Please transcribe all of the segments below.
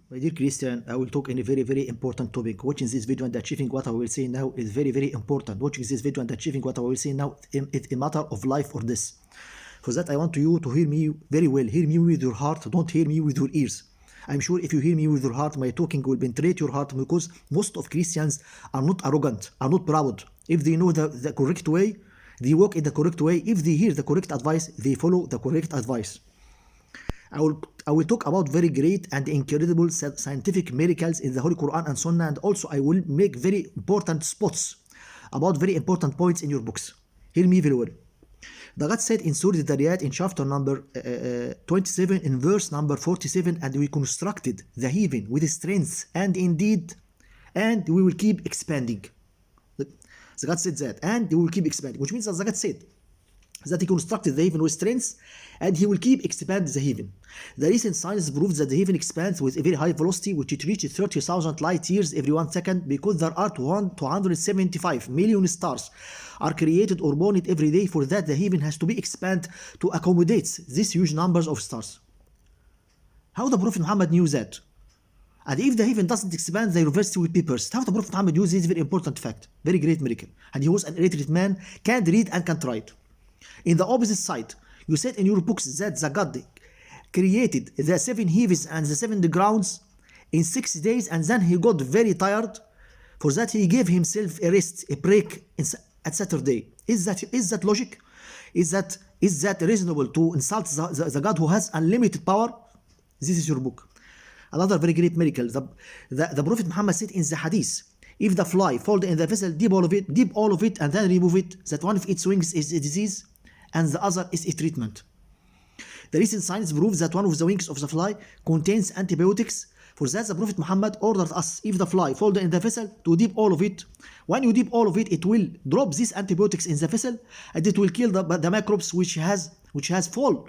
My dear Christian, I will talk in a very, very important topic. Watching this video and achieving what I will say now is very, very important. Watching this video and achieving what I will say now is a matter of life or death. For that, I want you to hear me very well. Hear me with your heart. Don't hear me with your ears. I'm sure if you hear me with your heart, my talking will penetrate your heart, because most of Christians are not arrogant, are not proud. If they know the correct way, they walk in the correct way. If they hear the correct advice, they follow the correct advice. I will talk about very great and incredible scientific miracles in the Holy Quran and Sunnah, and also I will make very important spots about very important points in your books. Hear me very well. The God said in Surah eltharyat in chapter number 27 in verse number 47, and we constructed the heaven with strength and indeed, and we will keep expanding. The God said that, and we will keep expanding, which means that the God said that he constructed the heaven with strength and he will keep expanding the heaven. The recent science proves that the heaven expands with a very high velocity, which it reaches 30,000 light years every 1 second, because there are 275 million stars are created or born every day. For that, the heaven has to be expanded to accommodate these huge numbers of stars. How the Prophet Muhammad knew that? And if the heaven doesn't expand, the university will be burst. How the Prophet Muhammad knew this very important fact, very great miracle. And he was an illiterate man, can't read and can't write. In the opposite side, you said in your books that the God created the 7 heavens and the 7 grounds in 6 days, and then he got very tired. For that, he gave himself a rest, a break at Saturday. Is that logic? Is that reasonable to insult the God who has unlimited power? This is your book. Another very great miracle. The Prophet Muhammad said in the hadith, if the fly fall in the vessel, dip all of it, and then remove it, that one of its wings is a disease and the other is a treatment. The recent science proves that one of the wings of the fly contains antibiotics. For that, the Prophet Muhammad ordered us, if the fly fall in the vessel, to dip all of it. When you dip all of it, it will drop these antibiotics in the vessel, and it will kill the microbes which has fall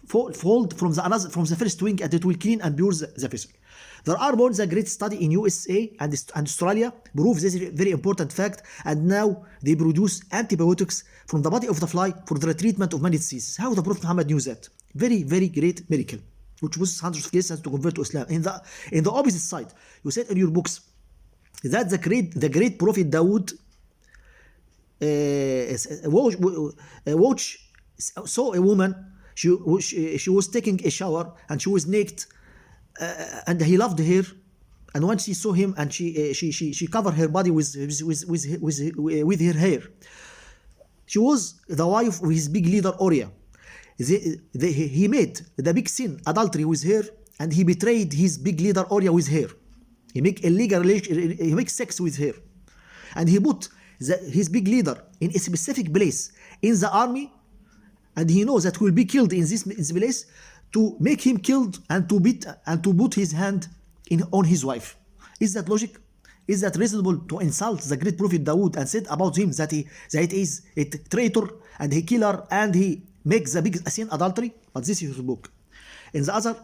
from the first wing, and it will clean and pure the vessel. There are more than great study in USA and Australia prove this very important fact, and now they produce antibiotics from the body of the fly for the treatment of many diseases. How the Prophet Muhammad knew that? Very, very great miracle, which was hundreds of Christians to convert to Islam. In the opposite side, you said in your books that the great Prophet Dawood saw a woman. She was taking a shower and she was naked, and he loved her. And when she saw him, and she covered her body with her hair. She was the wife of his big leader Uriah. He made the big sin, adultery, with her, and he betrayed his big leader Uriah with her. He make illegal relation, he makes sex with her, and he put his big leader in a specific place in the army. And he knows that he will be killed in this place, to make him killed and to beat and to put his hand on his wife. Is that logic? Is that reasonable to insult the great Prophet Dawood and said about him that he is a traitor and a killer and he makes the big sin, adultery? But this is his book. In the other,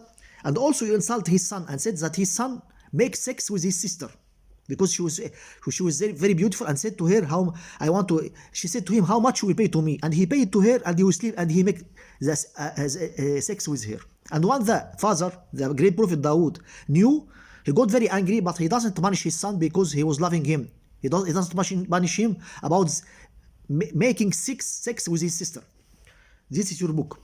and also you insult his son and said that his son makes sex with his sister, because she was very, very beautiful, and said to her, she said to him, how much you will pay to me? And he paid to her, and he will sleep, and he make sex with her. And when the father, the great Prophet Dawood, knew, he got very angry, but he doesn't punish his son because he was loving him. He doesn't punish him about making sex with his sister. This is your book.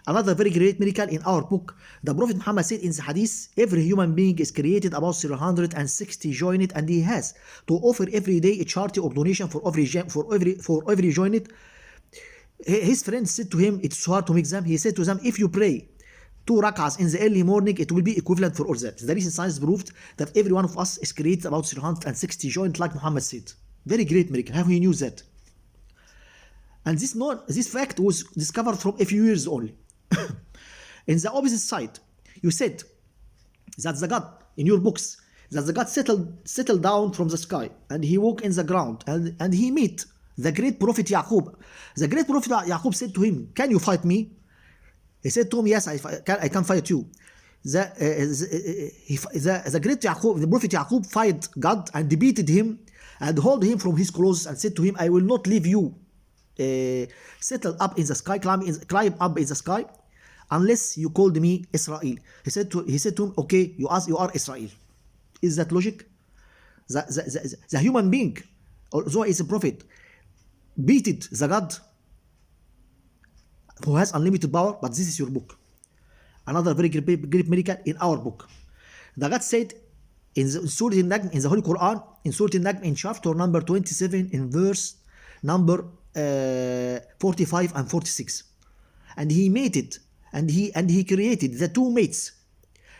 Another very great miracle in our book, the Prophet Muhammad said in the hadith, every human being is created about 360 joined, and he has to offer every day a charity or donation for every joined. His friends said to him, it's hard to make them. He said to them, if you pray 2 rakas in the early morning, it will be equivalent for all that. The recent science proved that every one of us is created about 360 joined, like Muhammad said. Very great miracle. How he knew that? And this fact was discovered from a few years only. In the opposite side, you said that the God, in your books, that the God settled down from the sky, and he walked in the ground, and he met the great Prophet Yaqub. The great Prophet Yaqub said to him, can you fight me? He said to him, yes, I can fight you. The great Yaqub, the Prophet Yaqub, fight God and defeated him and hold him from his clothes and said to him, I will not leave you settle up in the sky, climb up in the sky unless you called me Israel. He said to him, okay, you are Israel. Is that logic? The human being, although he is a prophet, beated the God who has unlimited power, but this is your book. Another very great miracle in our book. The God said in Surah Al-Najm, in the Holy Quran, in Surah Al-Najm, in chapter number 27, in verse number 45 and 46. And he made it, and he created the two mates,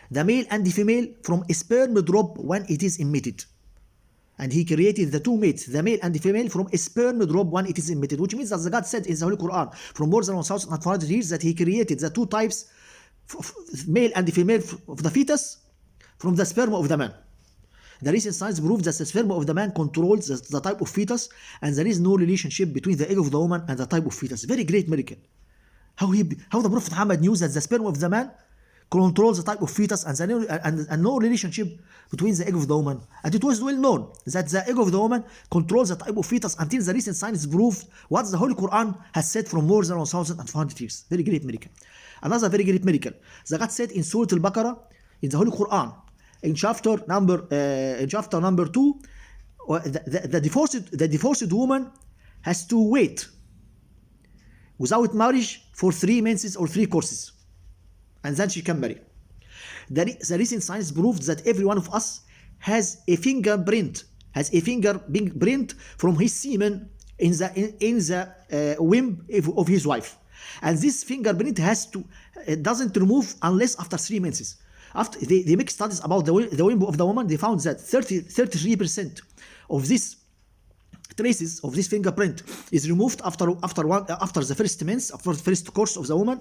the male and the female, from a sperm drop when it is emitted. And he created the two mates, the male and the female, from a sperm drop when it is emitted, which means that the God said in the Holy Quran from more than 1,400 years that he created the two types, male and the female, of the fetus from the sperm of the man. The recent science proves that the sperm of the man controls the type of fetus, and there is no relationship between the egg of the woman and the type of fetus. Very great miracle. How the Prophet Muhammad knew that the sperm of the man controls the type of fetus, and no relationship between the egg of the woman. And it was well known that the egg of the woman controls the type of fetus until the recent science proved what the Holy Quran has said from more than 1,400 years. Very great miracle. Another very great miracle. The God said in Surah Al-Baqarah, in the Holy Quran, in chapter number 2, the divorced woman has to wait without marriage for 3 menses or 3 courses, and then she can marry. The recent science proves that every one of us has a fingerprint from his semen in the womb of his wife, and this fingerprint doesn't remove unless after 3 menses. After they make studies about the womb of the woman, they found that 33% of this traces of this fingerprint is removed after the first mens, after the first course of the woman,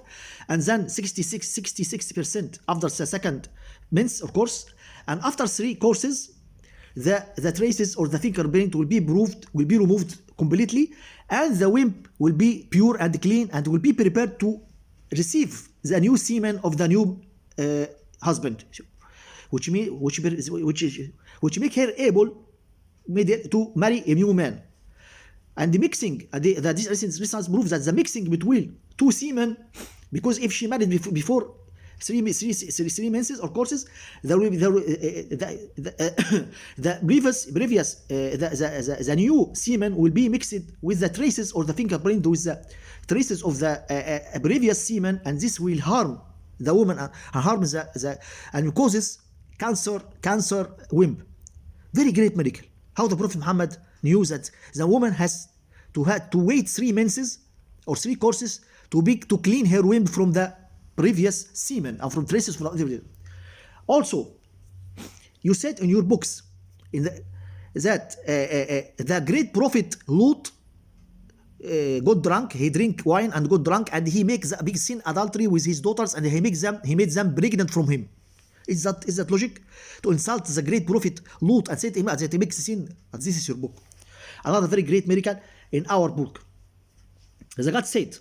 and then 66% after the second mens, of course, and after 3 courses, the traces or the fingerprint will be removed completely, and the womb will be pure and clean and will be prepared to receive the new semen of the new husband, which make her able to marry a new man. And the mixing, this research proves that the mixing between 2 semen, because if she married before 3 menses or courses, there will be the new semen will be mixed with the traces or the fingerprint with the traces of the previous semen, and this will harm the woman and and causes cancer womb. Very great miracle. How the Prophet Muhammad knew that the woman has to wait 3 menses or 3 courses to clean her womb from the previous semen and from traces from the. Also, you said in your books that the great prophet Lut got drunk, he drink wine and got drunk, and he makes a big sin, adultery with his daughters, and he made them pregnant from him. Is that logic? To insult the great prophet Lut and say to him that he makes sin? But this is your book. Another very great miracle in our book. The God said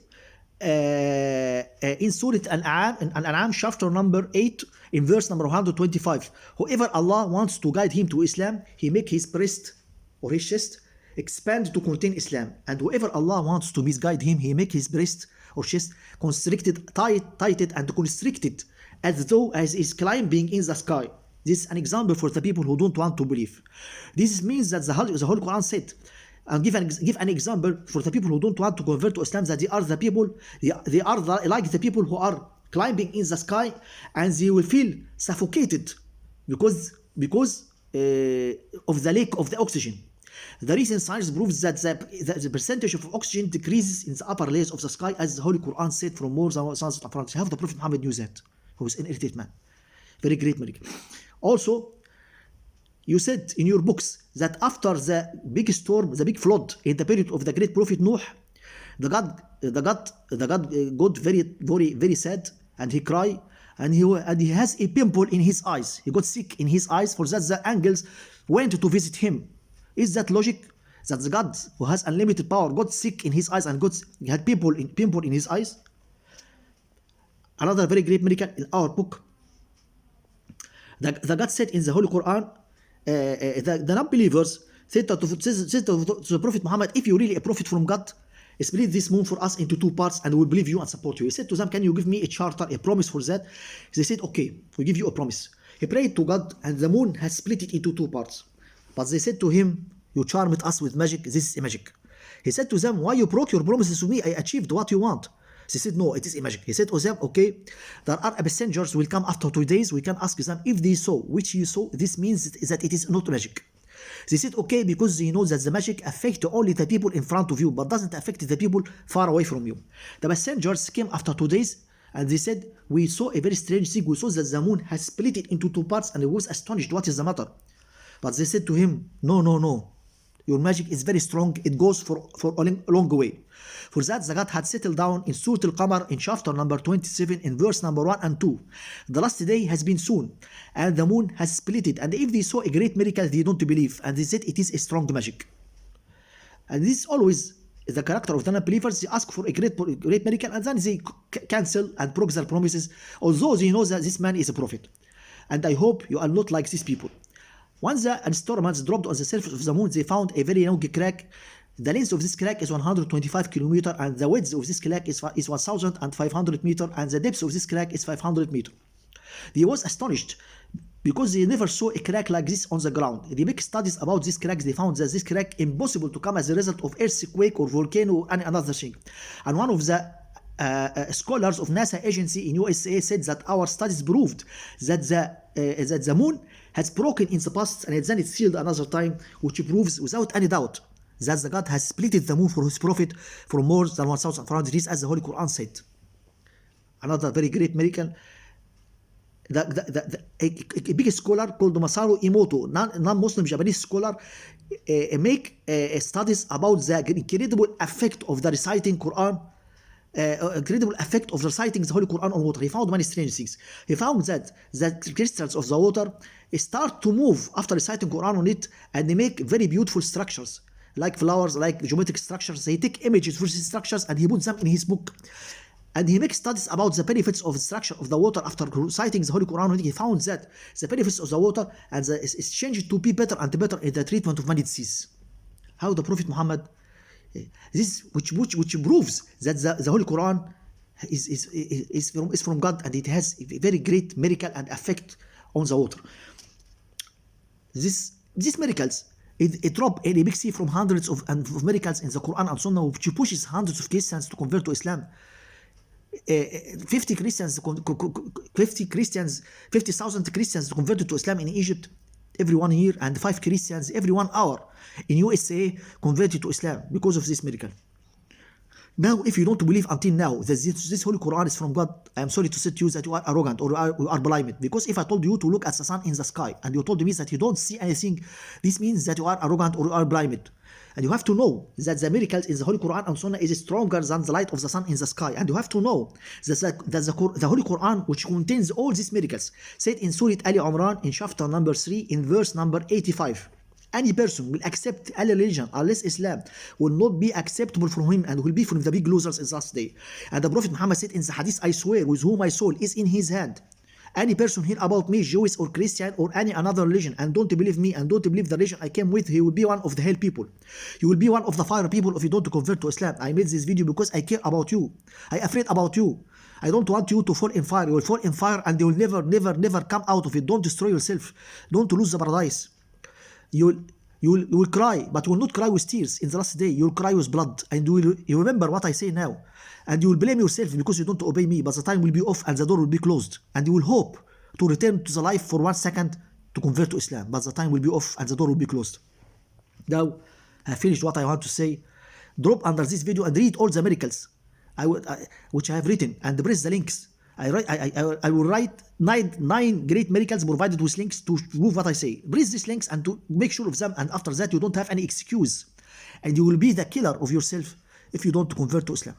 in Surah Al-An'am, chapter number 8, in verse number 125, whoever Allah wants to guide him to Islam, he make his breast or his chest expand to contain Islam, and whoever Allah wants to misguide him, he make his breast or chest tighted and constricted as though as is climbing in the sky. This is an example for the people who don't want to believe. This means that the Holy Quran said, and give an example for the people who don't want to convert to Islam, that they are the people, they are like the people who are climbing in the sky, and they will feel suffocated because of the lack of the oxygen. The recent science proves that the percentage of oxygen decreases in the upper layers of the sky, as the Holy Quran said from more than 1,000. How the Prophet Muhammad knew that? Who was an illiterate man. Very great miracle. Also, you said in your books that after the big storm, the big flood in the period of the great prophet Noah, the God got very sad, and he cried, and he has a pimple in his eyes. He got sick in his eyes, for that the angels went to visit him. Is that logic? That the God who has unlimited power got sick in his eyes and he had pimple in his eyes? Another very great miracle in our book. The God said in the Holy Quran, the non-believers said to the Prophet Muhammad, if you're really a prophet from God, split this moon for us into 2 parts and we'll believe you and support you. He said to them, can you give me a charter, a promise for that? They said, okay, we give you a promise. He prayed to God and the moon has split it into 2 parts. But they said to him, you charmed us with magic, this is a magic. He said to them, why you broke your promises to me? I achieved what you want. They said, no, it is a magic. He said to them, okay, there are messengers will come after 2 days. We can ask them if they saw which you saw. This means that it is not magic. They said, okay, because they know that the magic affects only the people in front of you, but doesn't affect the people far away from you. The messengers came after 2 days, and they said, we saw a very strange thing. We saw that the moon has split it into 2 parts, and he was astonished. What is the matter? But they said to him, no, no, no. Your magic is very strong. It goes for a long way. For that, the God had settled down in Surah Al-Qamar in chapter number 27 in verse number 1 and 2. The last day has been soon, and the moon has split it. And if they saw a great miracle, they don't believe. And they said it is a strong magic. And this is always the character of the non-believers. They ask for a great miracle, and then they cancel and break their promises, although they know that this man is a prophet. And I hope you are not like these people. Once the instruments dropped on the surface of the moon, they found a very long crack. The length of this crack is 125 kilometers, and the width of this crack is 1,500 meters, and the depth of this crack is 500 meters. They was astonished because they never saw a crack like this on the ground. They make studies about these cracks. They found that this crack impossible to come as a result of earthquake or volcano or any another thing. And one of the scholars of NASA agency in USA said that our studies proved that the moon has broken in the past and then it's sealed another time, which proves without any doubt that the God has split the moon for his prophet for more than 1,400 years, as the Holy Quran said. Another very great miracle. A big scholar called Masaru Emoto, non-Muslim Japanese scholar, make studies about the incredible effect of the reciting Quran, incredible effect of reciting the Holy Quran on water. He found many strange things. He found that the crystals of the water start to move after reciting Quran on it, and they make very beautiful structures, like flowers, like geometric structures. He take images for these structures and he puts them in his book. And he makes studies about the benefits of the structure of the water after reciting the Holy Quran. He found that the benefits of the water and is changed to be better and better in the treatment of many diseases. How the Prophet Muhammad, this which proves that the Holy Quran is from God, and it has a very great miracle and effect on the water. These miracles, it drop a big sea from hundreds of miracles in the Quran and Sunnah, which pushes hundreds of Christians to convert to Islam. 50,000 Christians converted to Islam in Egypt every 1 year, and 5 Christians every 1 hour in USA converted to Islam because of this miracle. Now, if you don't believe until now that this Holy Quran is from God, I am sorry to say to you that you are arrogant or you are blind. Because if I told you to look at the sun in the sky and you told me that you don't see anything, this means that you are arrogant or you are blind. And you have to know that the miracles in the Holy Quran and Sunnah is stronger than the light of the sun in the sky. And you have to know that the Holy Quran, which contains all these miracles, said in Surah Ali Imran in chapter number 3 in verse number 85. Any person will accept any religion unless Islam will not be acceptable from him and will be from the big losers in the last day. And the Prophet Muhammad said in the hadith, I swear with whom my soul is in his hand, any person hear about me, Jewish or Christian or any another religion, and don't believe me and don't believe the religion I came with, he will be one of the hell people. You will be one of the fire people if you don't convert to Islam. I made this video because I care about you. I afraid about you. I don't want you to fall in fire. You will fall in fire and you will never come out of it. Don't destroy yourself. Don't lose the paradise. You will cry, but you will not cry with tears in the last day. You will cry with blood, and you remember what I say now. And you will blame yourself because you don't obey me, but the time will be off and the door will be closed. And you will hope to return to the life for 1 second to convert to Islam, but the time will be off and the door will be closed. Now, I have finished what I want to say. Drop under this video and read all the miracles which I have written, and press the links. I will write nine great miracles provided with links to prove what I say. Press these links and to make sure of them, and after that you don't have any excuse, and you will be the killer of yourself if you don't convert to Islam.